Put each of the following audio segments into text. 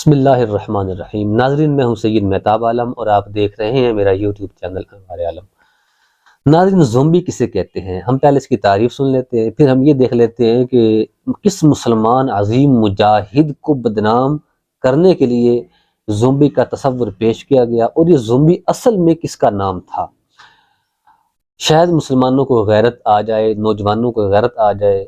بسم اللہ الرحمن الرحیم۔ ناظرین، میں ہوں سید مہتاب عالم اور آپ دیکھ رہے ہیں میرا یوٹیوب چینل انوار عالم۔ ناظرین، زومبی کسے کہتے ہیں؟ ہم پہلے اس کی تعریف سن لیتے ہیں، پھر ہم یہ دیکھ لیتے ہیں کہ کس مسلمان عظیم مجاہد کو بدنام کرنے کے لیے زومبی کا تصور پیش کیا گیا، اور یہ زومبی اصل میں کس کا نام تھا۔ شاید مسلمانوں کو غیرت آ جائے، نوجوانوں کو غیرت آ جائے،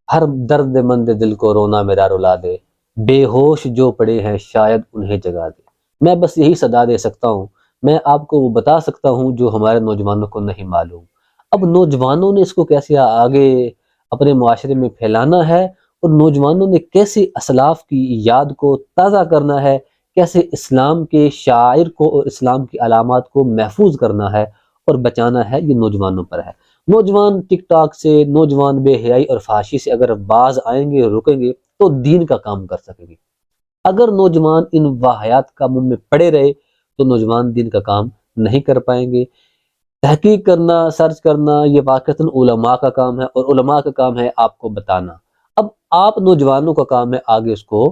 ہر درد مند دل کو رونا میرا رلا دے، بے ہوش جو پڑے ہیں شاید انہیں جگا دے۔ میں بس یہی صدا دے سکتا ہوں، میں آپ کو وہ بتا سکتا ہوں جو ہمارے نوجوانوں کو نہیں معلوم۔ اب نوجوانوں نے اس کو کیسے آگے اپنے معاشرے میں پھیلانا ہے، اور نوجوانوں نے کیسے اسلاف کی یاد کو تازہ کرنا ہے، کیسے اسلام کے شاعر کو اور اسلام کی علامات کو محفوظ کرنا ہے اور بچانا ہے، یہ نوجوانوں پر ہے۔ نوجوان ٹک ٹاک سے، نوجوان بے حیائی اور فحاشی سے اگر باز آئیں گے، رکیں گے تو دین کا کام کر سکیں گے۔ اگر نوجوان ان واہیات کا منہ میں پڑے رہے تو نوجوان دین کا کام نہیں کر پائیں گے۔ تحقیق کرنا، سرچ کرنا، یہ واقعتاً علماء کا کام ہے، اور علماء کا کام ہے آپ کو بتانا۔ اب آپ نوجوانوں کا کام ہے آگے اس کو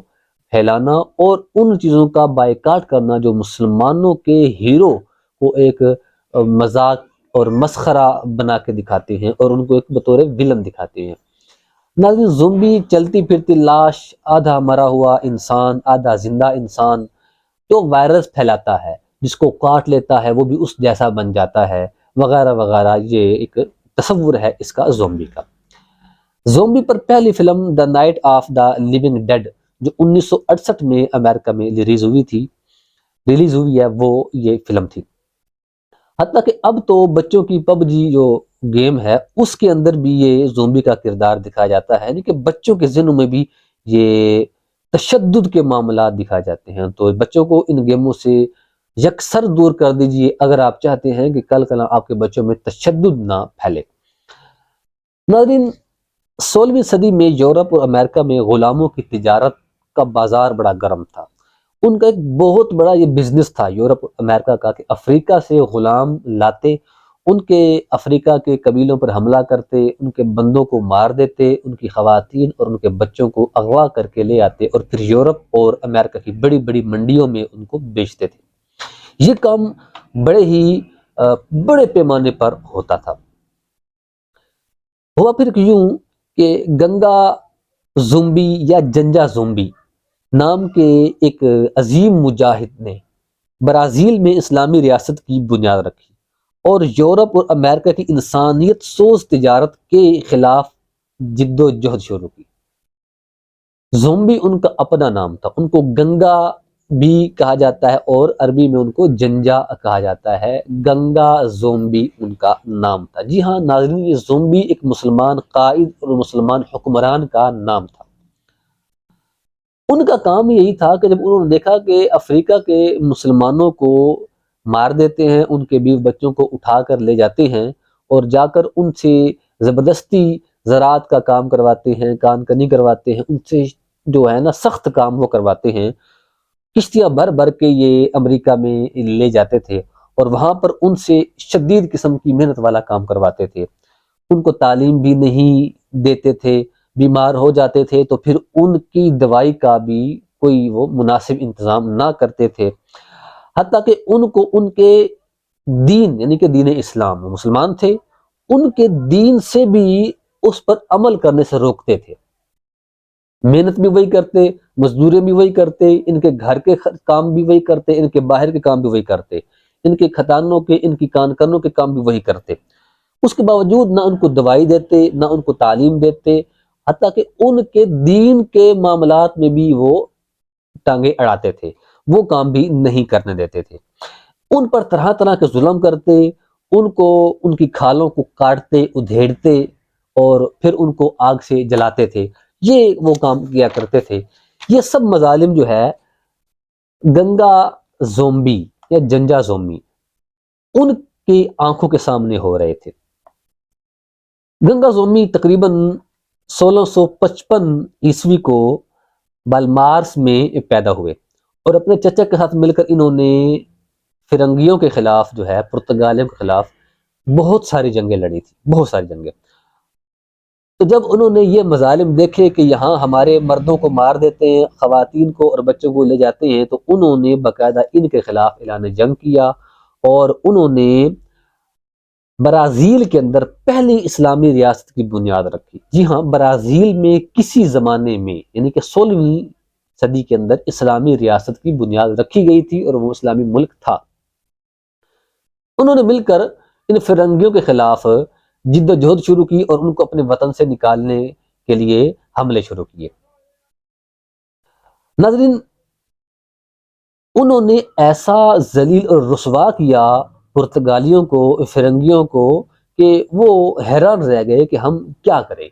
پھیلانا اور ان چیزوں کا بائیکاٹ کرنا جو مسلمانوں کے ہیرو کو ایک مذاق اور مسخرہ بنا کے دکھاتے ہیں اور ان کو ایک بطور ویلن دکھاتے ہیں۔ ناظرین، زومبی چلتی پھرتی لاش، آدھا مرا ہوا انسان، آدھا زندہ انسان جو وائرس پھیلاتا ہے، جس کو کاٹ لیتا ہے وہ بھی اس جیسا بن جاتا ہے، وغیرہ وغیرہ۔ یہ ایک تصور ہے اس کا زومبی کا۔ زومبی پر پہلی فلم the night of the living dead جو 1968 میں امریکہ میں ریلیز ہوئی ہے، وہ یہ فلم تھی۔ حتیٰ کہ اب تو بچوں کی پب جی جو گیم ہے اس کے اندر بھی یہ زومبی کا کردار دکھایا جاتا ہے، یعنی کہ بچوں کے ذہنوں میں بھی یہ تشدد کے معاملات دکھائے جاتے ہیں۔ تو بچوں کو ان گیموں سے یکسر دور کر دیجئے اگر آپ چاہتے ہیں کہ کل آپ کے بچوں میں تشدد نہ پھیلے۔ ناظرین، 16ویں صدی میں یورپ اور امریکہ میں غلاموں کی تجارت کا بازار بڑا گرم تھا۔ ان کا ایک بہت بڑا یہ بزنس تھا یورپ اور امریکہ کا، کہ افریقہ سے غلام لاتے، ان کے افریقہ کے قبیلوں پر حملہ کرتے، ان کے بندوں کو مار دیتے، ان کی خواتین اور ان کے بچوں کو اغوا کر کے لے آتے اور پھر یورپ اور امریکہ کی بڑی بڑی منڈیوں میں ان کو بیچتے تھے۔ یہ کام بڑے پیمانے پر ہوتا تھا۔ ہوا پھر یوں کہ گنگا زومبی یا جنجا زومبی نام کے ایک عظیم مجاہد نے برازیل میں اسلامی ریاست کی بنیاد رکھی اور یورپ اور امریکہ کی انسانیت سوز تجارت کے خلاف جد و جہد شروع کی۔ زومبی ان کا اپنا نام تھا، ان کو گنگا بھی کہا جاتا ہے اور عربی میں ان کو جنجا کہا جاتا ہے۔ گنگا زومبی ان کا نام تھا۔ جی ہاں ناظرین، یہ زومبی ایک مسلمان قائد اور مسلمان حکمران کا نام تھا۔ ان کا کام یہی تھا کہ جب انہوں نے دیکھا کہ افریقہ کے مسلمانوں کو مار دیتے ہیں، ان کے بیوی بچوں کو اٹھا کر لے جاتے ہیں اور جا کر ان سے زبردستی زراعت کا کام کرواتے ہیں، کان کنی کرواتے ہیں، ان سے جو ہے نا سخت کام وہ کرواتے ہیں، کشتیاں بھر بھر کے یہ امریکہ میں لے جاتے تھے اور وہاں پر ان سے شدید قسم کی محنت والا کام کرواتے تھے۔ ان کو تعلیم بھی نہیں دیتے تھے، بیمار ہو جاتے تھے تو پھر ان کی دوائی کا بھی کوئی وہ مناسب انتظام نہ کرتے تھے، حتیٰ کہ ان کو ان کے دین یعنی کہ دین اسلام، وہ مسلمان تھے، ان کے دین سے بھی اس پر عمل کرنے سے روکتے تھے۔ محنت بھی وہی کرتے، مزدوری بھی وہی کرتے، ان کے گھر کے کام بھی وہی کرتے، ان کے باہر کے کام بھی وہی کرتے، ان کے کھتانوں کے، ان کی کان کنوں کے کام بھی وہی کرتے۔ اس کے باوجود نہ ان کو دوائی دیتے، نہ ان کو تعلیم دیتے، حتیٰ کہ ان کے دین کے معاملات میں بھی وہ ٹانگیں اڑاتے تھے، وہ کام بھی نہیں کرنے دیتے تھے۔ ان پر طرح طرح کے ظلم کرتے، ان کی کھالوں کو کاٹتے، ادھیڑتے اور پھر ان کو آگ سے جلاتے تھے۔ یہ وہ کام کیا کرتے تھے۔ یہ سب مظالم جو ہے گنگا زومبی یا جنجا زومبی ان کی آنکھوں کے سامنے ہو رہے تھے۔ گنگا زومبی تقریباً 1655 عیسوی کو بالمارس میں پیدا ہوئے اور اپنے چچا کے ساتھ مل کر انہوں نے فرنگیوں کے خلاف جو ہے، پرتگالیوں کے خلاف بہت ساری جنگیں لڑی تھی، بہت ساری جنگیں۔ تو جب انہوں نے یہ مظالم دیکھے کہ یہاں ہمارے مردوں کو مار دیتے ہیں، خواتین کو اور بچوں کو لے جاتے ہیں، تو انہوں نے باقاعدہ ان کے خلاف اعلان جنگ کیا، اور انہوں نے برازیل کے اندر پہلی اسلامی ریاست کی بنیاد رکھی۔ جی ہاں، برازیل میں کسی زمانے میں یعنی کہ 16ویں صدی کے اندر اسلامی ریاست کی بنیاد رکھی گئی تھی، اور وہ اسلامی ملک تھا۔ انہوں نے مل کر ان فرنگیوں کے خلاف جد و جہد شروع کی، اور ان کو اپنے وطن سے نکالنے کے لیے حملے شروع کیے۔ ناظرین، انہوں نے ایسا ذلیل اور رسوا کیا پرتگالیوں کو، فرنگیوں کو، کہ وہ حیران رہ گئے کہ ہم کیا کریں۔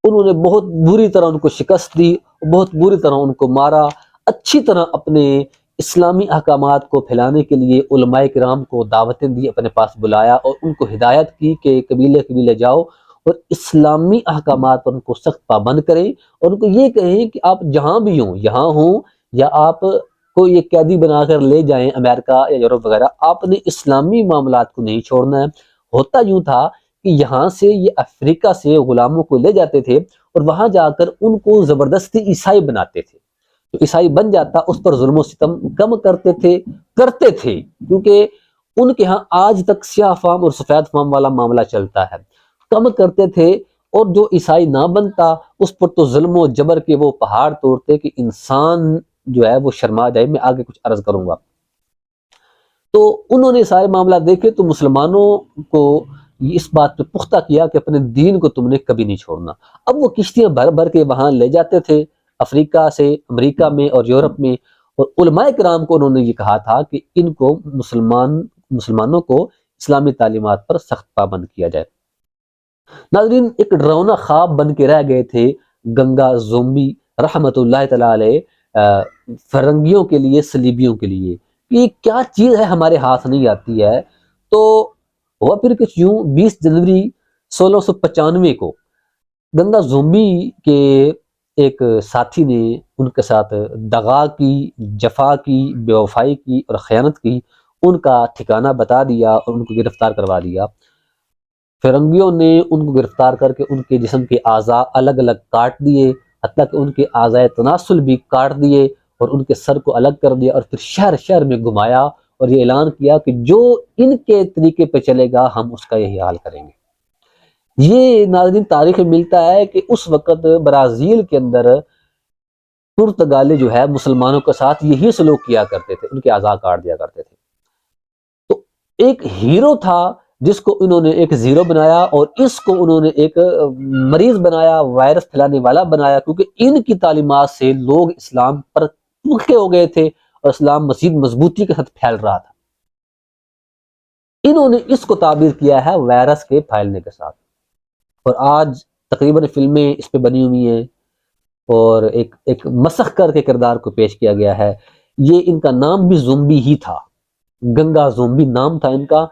انہوں نے بہت بری طرح ان کو شکست دی، بہت بری طرح ان کو مارا، اچھی طرح اپنے اسلامی احکامات کو پھیلانے کے لیے علماء کرام کو دعوتیں دی، اپنے پاس بلایا اور ان کو ہدایت کی کہ قبیلے قبیلے جاؤ اور اسلامی احکامات پر ان کو سخت پابند کریں، اور ان کو یہ کہیں کہ آپ جہاں بھی ہوں، یہاں ہوں یا آپ کو یہ قیدی بنا کر لے جائیں امریکہ یا یورپ وغیرہ، آپ نے اسلامی معاملات کو نہیں چھوڑنا ہے۔ ہوتا یوں تھا کہ یہاں سے یہ افریقہ سے غلاموں کو لے جاتے تھے، اور وہاں جا کر ان کو زبردستی عیسائی بناتے تھے۔ تو عیسائی بن جاتا، اس پر ظلم و ستم کم کرتے تھے، کیونکہ ان کے ہاں آج تک سیاہ فام اور سفید فام والا معاملہ چلتا ہے، کم کرتے تھے۔ اور جو عیسائی نہ بنتا، اس پر تو ظلم و جبر کے وہ پہاڑ توڑتے کہ انسان جو ہے وہ شرما جائے۔ میں آگے کچھ عرض کروں گا۔ تو انہوں نے سارے معاملات دیکھے، تو مسلمانوں کو اس بات پہ پختہ کیا کہ اپنے دین کو تم نے کبھی نہیں چھوڑنا۔ اب وہ کشتیاں بھر بھر کے وہاں لے جاتے تھے، افریقہ سے امریکہ میں اور یورپ میں، اور علماء کرام کو انہوں نے یہ کہا تھا کہ ان کو مسلمانوں کو اسلامی تعلیمات پر سخت پابند کیا جائے۔ ناظرین، ایک ڈراؤنا خواب بن کے رہ گئے تھے گنگا زومبی رحمت اللہ تعالی علیہ فرنگیوں کے لیے، صلیبیوں کے لیے، یہ کیا چیز ہے ہمارے ہاتھ نہیں آتی ہے۔ تو ہوا پھر کچھ یوں، 20 جنوری 1695 کو گنگا زومبی کے ایک ساتھی نے ان کے ساتھ دغا کی، جفا کی، بے وفائی کی اور خیانت کی۔ ان کا ٹھکانہ بتا دیا اور ان کو گرفتار کروا دیا۔ فرنگیوں نے ان کو گرفتار کر کے ان کے جسم کے اعضاء الگ الگ کاٹ دیے، حتیٰ کہ ان کے اعضاء تناسل بھی کاٹ دیے، اور ان کے سر کو الگ کر دیا، اور پھر شہر شہر میں گھمایا اور یہ اعلان کیا کہ جو ان کے طریقے پہ چلے گا ہم اس کا یہی حال کریں گے۔ یہ ناظرین تاریخ میں ملتا ہے کہ اس وقت برازیل کے اندر پرتگالی جو ہے مسلمانوں کے ساتھ یہی سلوک کیا کرتے تھے، ان کے اعضاء کاٹ دیا کرتے تھے۔ تو ایک ہیرو تھا جس کو انہوں نے ایک زیرو بنایا، اور اس کو انہوں نے ایک مریض بنایا، وائرس پھیلانے والا بنایا، کیونکہ ان کی تعلیمات سے لوگ اسلام پر پکے ہو گئے تھے اور اسلام مزید مضبوطی کے ساتھ پھیل رہا تھا۔ انہوں نے اس کو تعبیر کیا ہے وائرس کے پھیلنے کے ساتھ، اور آج تقریباً فلمیں اس پہ بنی ہوئی ہیں، اور ایک مسخ کر کے کردار کو پیش کیا گیا ہے۔ یہ ان کا نام بھی زومبی ہی تھا، گنگا زومبی نام تھا ان کا۔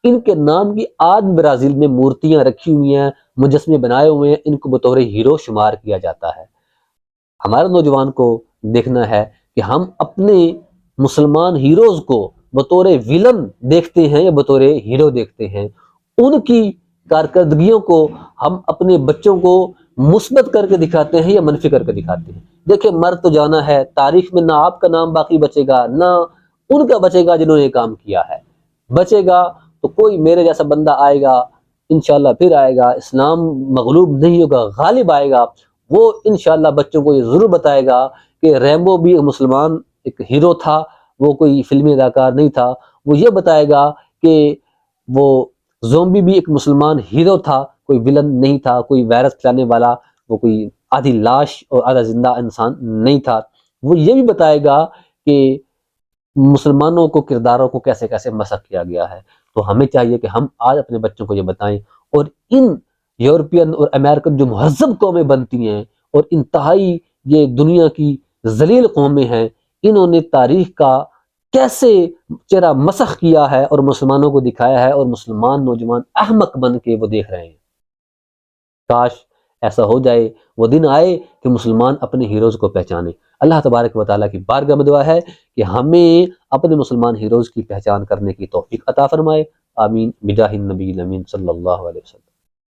ان کے نام کی آج برازیل میں مورتیاں رکھی ہوئی ہیں، مجسمے بنائے ہوئے ہیں، ان کو بطور ہیرو شمار کیا جاتا ہے۔ ہمارے نوجوان کو دیکھنا ہے کہ ہم اپنے مسلمان ہیروز کو بطور ویلن دیکھتے ہیں یا بطور ہیرو دیکھتے ہیں۔ ان کی کارکردگیوں کو ہم اپنے بچوں کو مثبت کر کے دکھاتے ہیں یا منفی کر کے دکھاتے ہیں۔ دیکھیں، مر تو جانا ہے، تاریخ میں نہ آپ کا نام باقی بچے گا، نہ ان کا بچے گا جنہوں نے یہ کام کیا ہے۔ بچے گا تو کوئی میرے جیسا بندہ آئے گا، انشاءاللہ پھر آئے گا، اسلام مغلوب نہیں ہوگا، غالب آئے گا۔ وہ انشاءاللہ بچوں کو یہ ضرور بتائے گا کہ ریمبو بھی ایک مسلمان ایک ہیرو تھا، وہ کوئی فلمی اداکار نہیں تھا۔ وہ یہ بتائے گا کہ وہ زومبی بھی ایک مسلمان ہیرو تھا، کوئی ویلن نہیں تھا، کوئی وائرس پھیلانے والا، وہ کوئی آدھی لاش اور آدھا زندہ انسان نہیں تھا۔ وہ یہ بھی بتائے گا کہ مسلمانوں کو کرداروں کو کیسے کیسے مسخ کیا گیا ہے۔ تو ہمیں چاہیے کہ ہم آج اپنے بچوں کو یہ بتائیں، اور ان یورپین اور امریکن جو مہذب قومیں بنتی ہیں اور انتہائی یہ دنیا کی ذلیل قومیں ہیں، انہوں نے تاریخ کا کیسے چہرہ مسخ کیا ہے اور مسلمانوں کو دکھایا ہے، اور مسلمان نوجوان احمق بن کے وہ دیکھ رہے ہیں۔ کاش ایسا ہو جائے، وہ دن آئے کہ مسلمان اپنے ہیروز کو پہچانے۔ اللہ تبارک و تعالیٰ کی بارگاہ میں دعا ہے کہ ہمیں اپنے مسلمان ہیروز کی پہچان کرنے کی توفیق عطا فرمائے۔ آمین بجاہ النبی الامین صلی اللہ علیہ وسلم۔